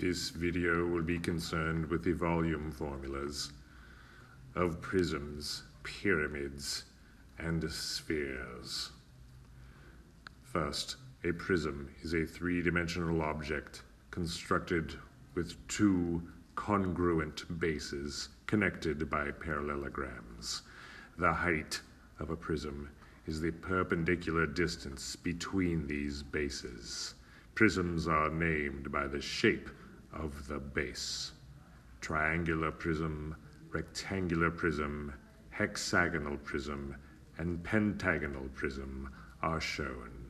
This video will be concerned with the volume formulas of prisms, pyramids, and spheres. First, a prism is a three-dimensional object constructed with two congruent bases connected by parallelograms. The height of a prism is the perpendicular distance between these bases. Prisms are named by the shape of the base. Triangular prism, rectangular prism, hexagonal prism, and pentagonal prism are shown.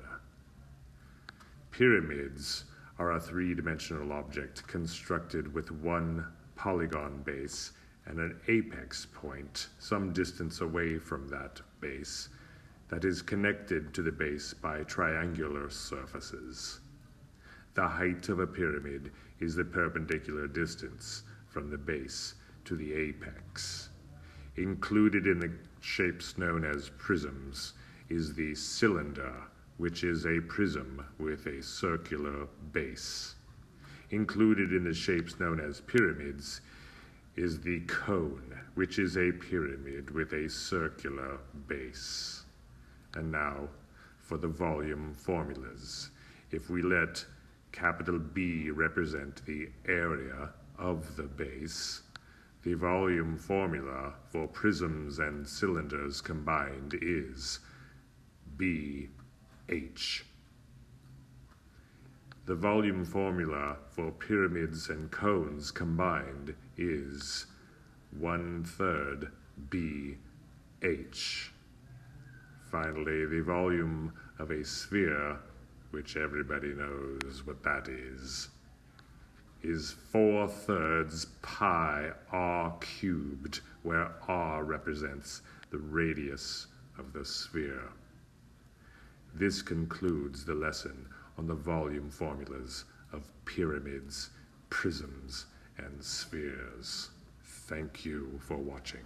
Pyramids are a three-dimensional object constructed with one polygon base and an apex point some distance away from that base that is connected to the base by triangular surfaces. The height of a pyramid is the perpendicular distance from the base to the apex. Included in the shapes known as prisms is the cylinder, which is a prism with a circular base. Included in the shapes known as pyramids is the cone, which is a pyramid with a circular base. And now for the volume formulas. If we let capital B represent the area of the base, the volume formula for prisms and cylinders combined is BH. The volume formula for pyramids and cones combined is 1/3 BH. Finally, the volume of a sphere, which everybody knows what that is 4/3 pi r cubed, where r represents the radius of the sphere. This concludes the lesson on the volume formulas of pyramids, prisms, and spheres. Thank you for watching.